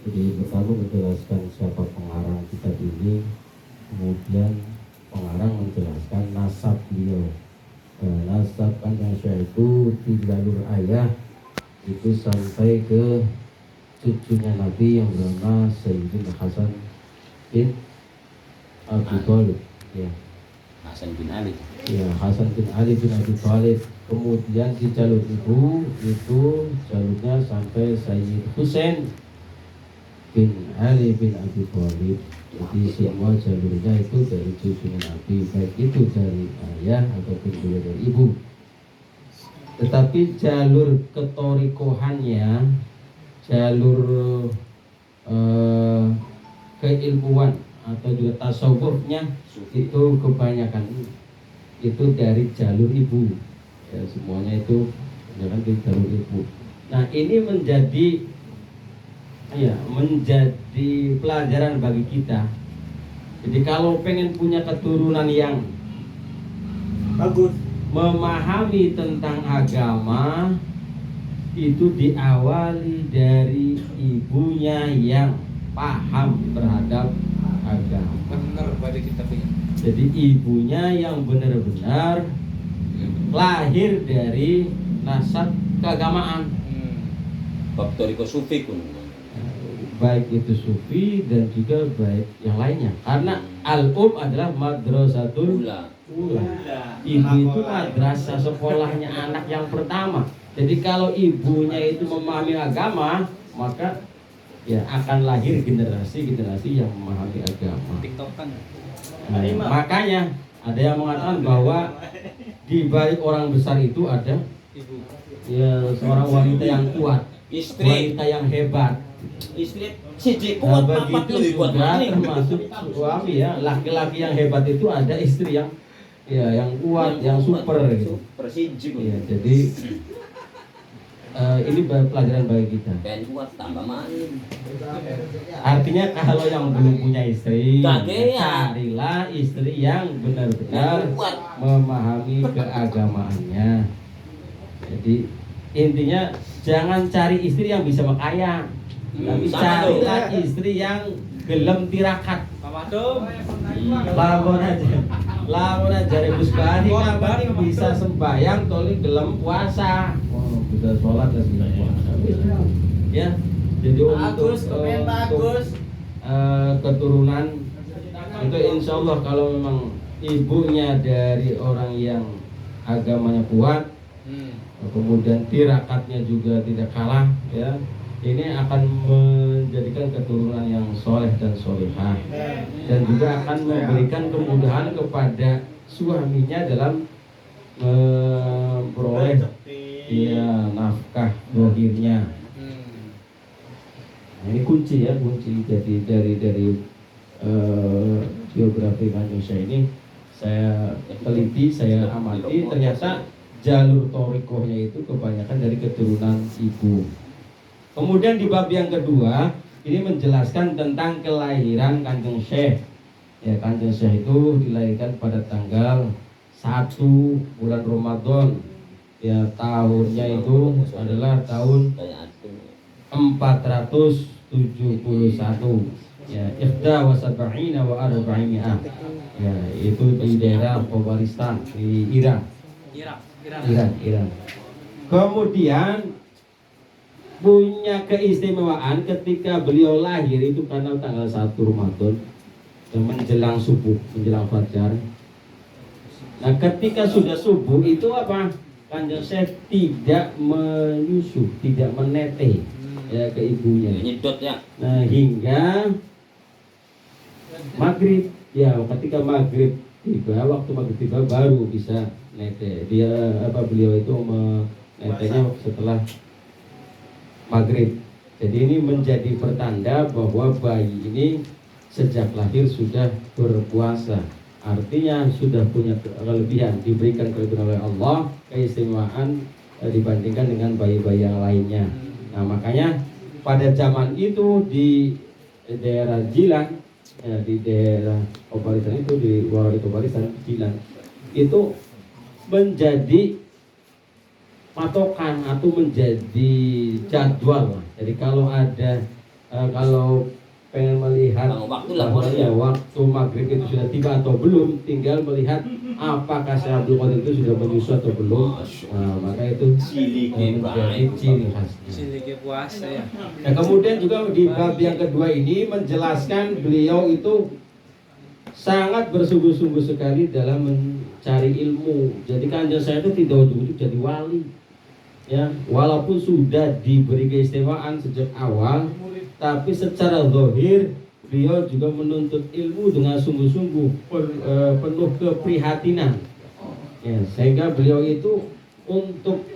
Jadi pertama menjelaskan siapa pengarang kitab ini, kemudian pengarang menjelaskan nasab beliau. Nasab Kanjeng Syekh itu di jalur ayah itu sampai ke cucunya Nabi yang bernama Sayyidina Hasan bin Abi Thalib. Ya. Hasan bin Ali. Ya, Hasan bin Ali bin Abi Thalib. Kemudian di jalur ibu itu jalurnya sampai Sayyid Husain bin Ali bin Abi Thalib. Jadi semua jalurnya itu dari cucunya Nabi, baik itu dari ayah ataupun juga dari ibu. Tetapi jalur ketorikohannya, jalur keilmuan atau juga tasawufnya itu kebanyakan itu dari jalur ibu. Ya, semuanya itu jangan di jalur ibu. Nah, ini menjadi pelajaran bagi kita. Jadi kalau pengen punya keturunan yang bagus, memahami tentang agama, itu diawali dari ibunya yang paham terhadap agama. benar pada kita punya. Jadi ibunya yang benar-benar lahir dari nasab keagamaan. Faktoriko sufi pun. Baik itu sufi dan juga baik yang lainnya. Karena al-um adalah madrasatul ula. Ibu itu madrasah, sekolahnya anak yang pertama. Jadi kalau ibunya itu memahami agama, maka ya akan lahir generasi-generasi yang memahami agama. TikTokan. Makanya ada yang mengatakan bahwa di balik orang besar itu ada Ibu. ya seorang wanita yang kuat, Istri, wanita yang hebat. istri siji kuat papat begitu lebih kuat juga maning. termasuk suami ya, laki-laki yang hebat itu ada istri yang ya yang kuat, yang super gitu. Super siji. Ya, jadi ini pelajaran bagi kita. Ben kuat tambah maning. Artinya kalau yang belum punya istri, Kagean. carilah istri yang benar-benar Kuat. memahami keagamaannya. Jadi intinya jangan cari istri yang bisa makaya, tapi sama carilah istri yang gelem tirakat. Lamun aja rebus bari kapan bisa sembahyang toli gelem puasa. Oh, bisa sholat dan bisa puasa. Ya. Jadi untuk keturunan itu insya Allah kalau memang ibunya dari orang yang agamanya kuat, kemudian tirakatnya juga tidak kalah, ya, ini akan menjadikan keturunan yang soleh dan solehah, dan juga akan memberikan kemudahan kepada suaminya dalam memperoleh ya nafkah dohirnya. Nah, ini kunci ya, kunci. Jadi dari biografi Kanjeng Syekh ini saya teliti, saya amati, ternyata jalur torikohnya itu kebanyakan dari keturunan ibu. Kemudian di bab yang kedua ini menjelaskan tentang kelahiran Kanjeng Syekh. Ya, Kanjeng Syekh itu dilahirkan pada tanggal 1 bulan Ramadan. Ya, tahunnya itu adalah tahun 471. Ya, ikhda wa sab'ina wa arba'imi'ah. Ya, itu di daerah Khobaristan di Iran. Iran. Kemudian punya keistimewaan ketika beliau lahir itu karena tanggal 1 Ramadan menjelang subuh, menjelang fajar. Nah, ketika sudah subuh itu apa? Kanjeng Syekh tidak menyusu, tidak meneteh ya ke ibunya. Nyedot ya. Nah, hingga maghrib, ya ketika maghrib tiba, waktu maghrib tiba baru bisa nete. Beliau itu menetenya setelah maghrib. Jadi ini menjadi pertanda bahwa bayi ini sejak lahir sudah berpuasa. Artinya sudah punya kelebihan, diberikan kelebihan oleh Allah, keistimewaan dibandingkan dengan bayi-bayi yang lainnya. Nah, makanya pada zaman itu di daerah Jilan, ya, di daerah Khobaristan itu, di Waradi Khobaristan, Jilan itu menjadi patokan atau menjadi jadwal. Jadi kalau ada kalau pengen melihat Bang, waktu lah, bahwa boleh. ya waktu maghrib itu sudah tiba atau belum, tinggal melihat apakah Syekh Abdul Qadir itu sudah menyusu atau belum. Nah, maka itu Cili menjadi ciri khasnya. Sini ke puasa ya. Nah, kemudian juga di bab yang kedua ini menjelaskan beliau itu sangat bersungguh-sungguh sekali dalam mencari ilmu. Jadi kanjeng saya itu tidak ujug-ujug jadi wali. Ya, walaupun sudah diberi keistimewaan sejak awal, tapi secara zahir beliau juga menuntut ilmu dengan sungguh-sungguh, penuh keprihatinan. Ya, sehingga beliau itu untuk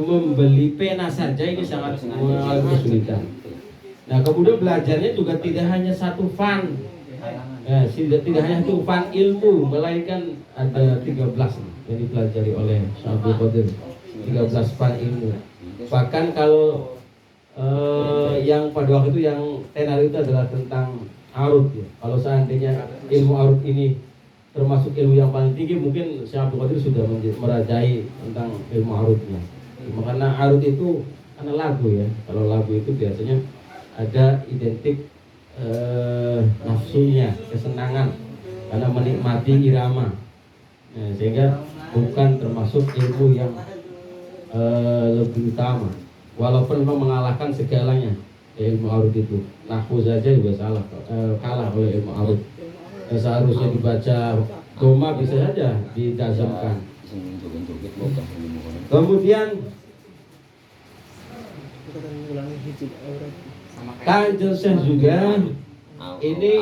membeli pena saja ini sangat mengalami kesulitan. Nah, kemudian belajarnya juga tidak hanya satu fan. Ya, tidak hanya satu fan ilmu, melainkan ada 13 yang dipelajari oleh Syekh Abdul Qadir. 13 fan ilmu. Bahkan kalau yang pada waktu itu yang tenar itu adalah tentang arut ya. Kalau seandainya ilmu arut ini termasuk ilmu yang paling tinggi, mungkin Syekh Abdul Qadir sudah merajai tentang ilmu arutnya. Karena arut itu karena lagu ya. Kalau lagu itu biasanya ada identik nafsunya, kesenangan karena menikmati irama. Nah, sehingga bukan termasuk ilmu yang lebih utama. Walaupun memang mengalahkan segalanya ilmu arut itu. Nahwu saja juga kalah oleh ilmu arut. Seharusnya dibaca doma bisa saja didazamkan. Kemudian kanjeng Syekh juga ini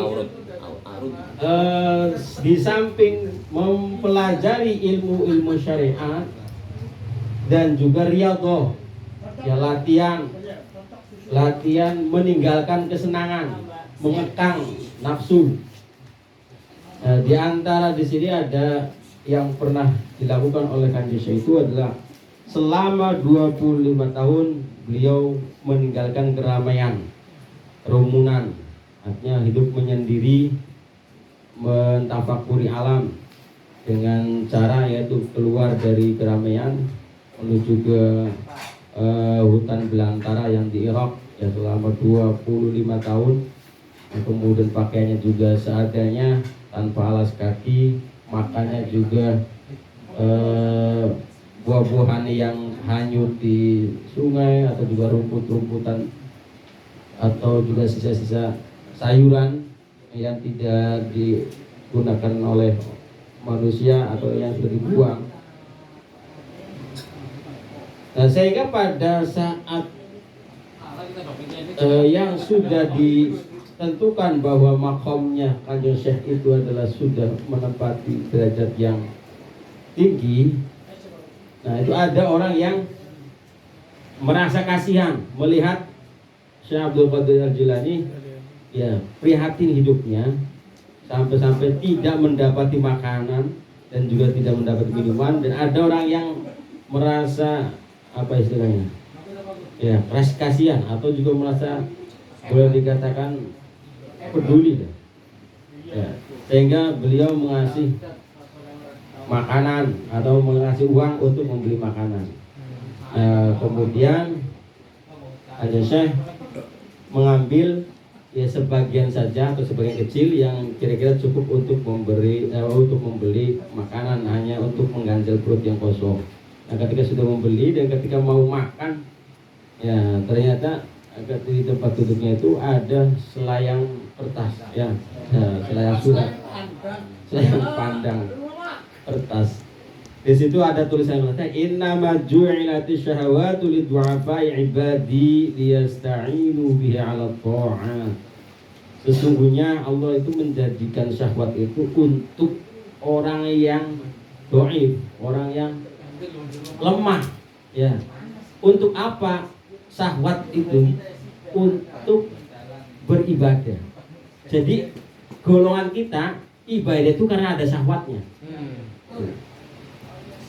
di samping mempelajari ilmu-ilmu syariat dan juga riyadhah, ya latihan meninggalkan kesenangan, mengekang nafsu. Di antara di sini ada yang pernah dilakukan oleh kanjeng Syekh itu adalah selama 25 tahun beliau meninggalkan keramaian, kerumunan, artinya hidup menyendiri, mentafakuri alam dengan cara yaitu keluar dari keramaian menuju ke hutan belantara yang di Irak ya selama 25 tahun. Kemudian pakaiannya juga seadanya, tanpa alas kaki, makannya juga buah-buahan yang hanyut di sungai atau juga rumput-rumputan atau juga sisa-sisa sayuran yang tidak digunakan oleh manusia atau yang sudah dibuang. Nah, sehingga pada saat yang sudah ditentukan bahwa makomnya kanjeng Syekh itu adalah sudah menempati derajat yang tinggi, nah itu ada orang yang merasa kasihan melihat Syekh Abdul Qadir Al-Jilani ya prihatin hidupnya sampai-sampai tidak mendapati makanan dan juga tidak mendapat minuman, dan ada orang yang merasa apa istilahnya ya rasa kasihan atau juga merasa boleh dikatakan peduli ya, sehingga beliau mengasih makanan atau mengasih uang untuk membeli makanan. Kemudian ada Syekh mengambil ya sebagian saja atau sebagian kecil yang kira-kira cukup untuk membeli makanan, hanya untuk mengganjal perut yang kosong. Nah, ketika sudah membeli dan ketika mau makan, ya ternyata di tempat duduknya itu ada selayang kertas, ya selayang surat, selayang pandang kertas. Di situ ada tulisan yang innama ju'ilati syahawatu liddu'afai ibadi liyasta'inu biha 'ala ta'ah. Sesungguhnya Allah itu menjadikan syahwat itu untuk orang yang dhaif, orang yang lemah, ya. Untuk apa syahwat itu? Untuk beribadah. Jadi golongan kita ibadah itu karena ada syahwatnya.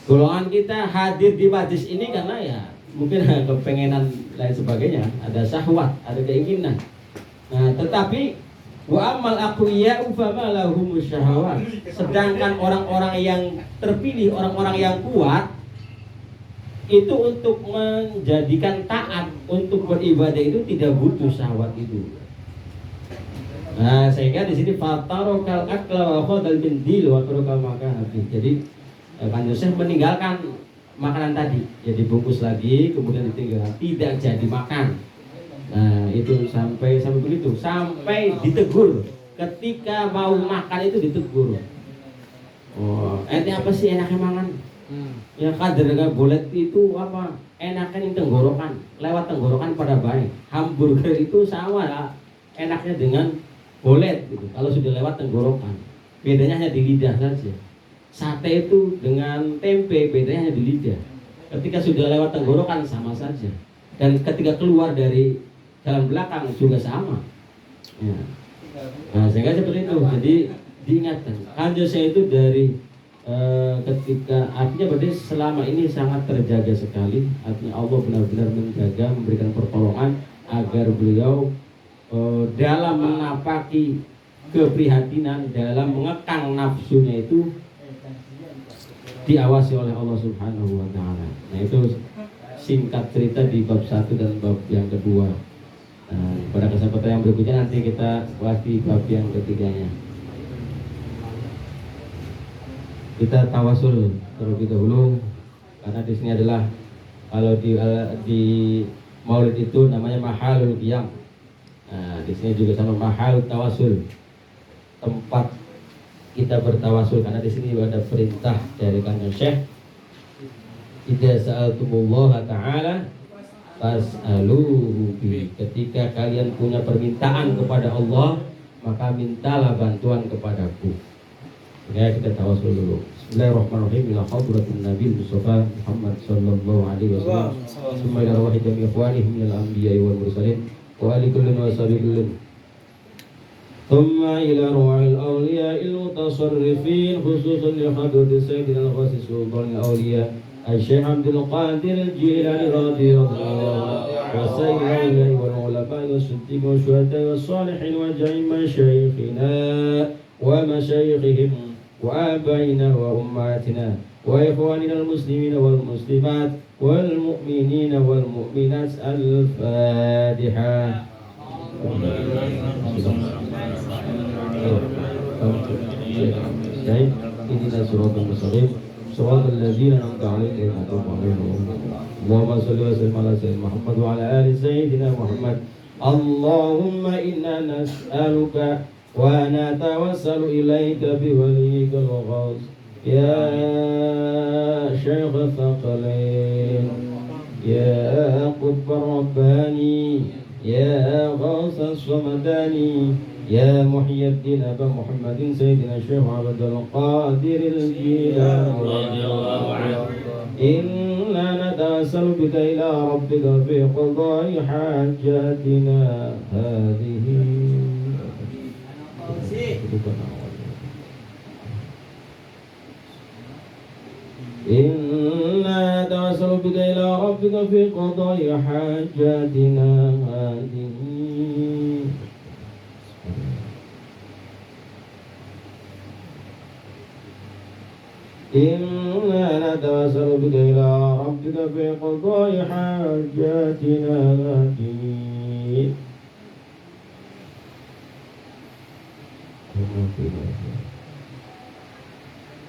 Golongan kita hadir di majlis ini karena ya mungkin kepengenan lain sebagainya, ada syahwat, ada keinginan. Nah, tetapi wa amal aqwiya'u fama lahumus syahawat. Sedangkan orang-orang yang terpilih, orang-orang yang kuat, itu untuk menjadikan taat, untuk beribadah itu tidak butuh syahwat itu. Nah, sehingga di sini fatarokal akla wa khadal bindil wa tarokal makan. Jadi Kanjeng Syekh meninggalkan makanan tadi, jadi bungkus lagi kemudian ditinggal, tidak jadi makan. Nah, itu sampai begitu, sampai ditegur. Ketika mau makan itu ditegur. Oh, ente apa sih enaknya makan? Ya kadang bolet itu apa? Enaknya di tenggorokan, lewat tenggorokan pada baik. Hamburger itu sama lah, enaknya dengan bolet gitu. Kalau sudah lewat tenggorokan, bedanya hanya di lidah saja. Sate itu dengan tempe bedanya hanya di lidah. Ketika sudah lewat tenggorokan sama saja. Dan ketika keluar dari jalan belakang juga sama. Ya. Nah, sehingga seperti itu. Jadi diingatkan. Kanjeng Syekh itu dari ketika artinya berarti selama ini sangat terjaga sekali. Artinya Allah benar-benar menjaga, memberikan pertolongan agar beliau dalam menapaki keprihatinan, dalam mengekang nafsunya itu diawasi oleh Allah Subhanahu wa taala. Nah, itu singkat cerita di bab 1 dan bab yang kedua. Nah, pada kesempatan yang berikutnya nanti kita bahas di bab yang ketiganya. Kita tawasul terlebih dahulu karena di sini adalah kalau di Maulid itu namanya mahalul qiyam. Nah, di sini juga sama mahal tawasul, tempat kita bertawasul, karena di sini ada perintah dari Kanjeng Syekh, idza sa'altumullah ta'ala fas'aluhu bi. Ketika kalian punya permintaan kepada Allah, maka mintalah bantuan kepadaku. Ya, kita tawasul dulu. Bismillahirrahmanirrahim. Ila hadratin Nabi Mustafa Muhammad sallallahu alaihi wasallam. Summa ila arwahi jami' ikhwanihim minal anbiya'i wal mursalin wa ali kullin wa sahbihi kullin. ثم إلى روع الأولياء المتصرفين خصوصا لحضرة سيدنا الغوث سلطان الأولياء الشيخ عبد القادر الجيلاني رضي الله عنه وسائر الأولياء والعلماء والصديقين والشهداء والصالحين وجميع مشايخنا ومشايخهم وآبائنا وأمهاتنا وإخواننا المسلمين والمسلمات والمؤمنين والمؤمنات. الفاتحة. إهدنا الصراط المستقيم صراط الذين أنعمت عليهم غير المغضوب عليهم. اللهم صل وسلم على سيدنا محمد وعلى آل سيدنا محمد. اللهم إنا نسألك ونتوسل إليك بوليك الغوث يا شيخ الثقلين يا قطب الرباني يا غوث الصمداني يا محي الدين أبا محمد سيدنا الشيخ عبد القادر الجيلاني رضي الله عنه. إنا نتوسل بك إلى ربك في قضاء حاجاتنا هذه. إنا نتوسل بك إلى ربك في قضاء حاجاتنا هذه. إنا نتوسل بك إلى ربك في قضاء حاجاتنا هذه.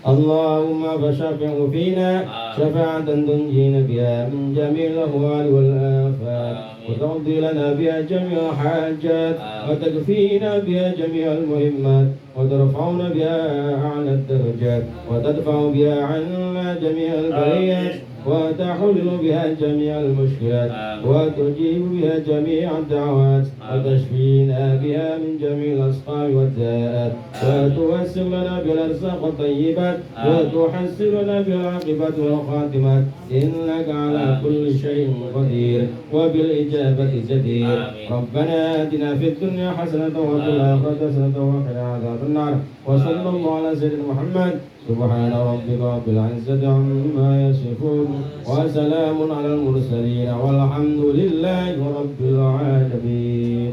اللهم فشفع فينا شفاعة تنجينا بها من جميع الأهوال والآفات وتقضي لنا بها جميع الحاجات وتكفينا بها جميع المهمات وترفعنا بها أعلى الدرجات وتدفع بها عنا جميع البليات وتحل بها جميع المشكلات وتجيب بها جميع الدعوات وتشفينا بها من جميع الأسقام والداءات وتوسع لنا بالأرزاق الطيبات وتحسن لنا بالعاقبة والخاتمات إنك على كل شيء قدير وبالإجابة جدير. ربنا آتنا في الدنيا حسنة وفي الآخرة حسنة وقنا عذاب النار. وصلى الله على سيدنا محمد. سبحان ربك رب العزة عما يصفون وسلام على المرسلين والحمد لله رب العالمين.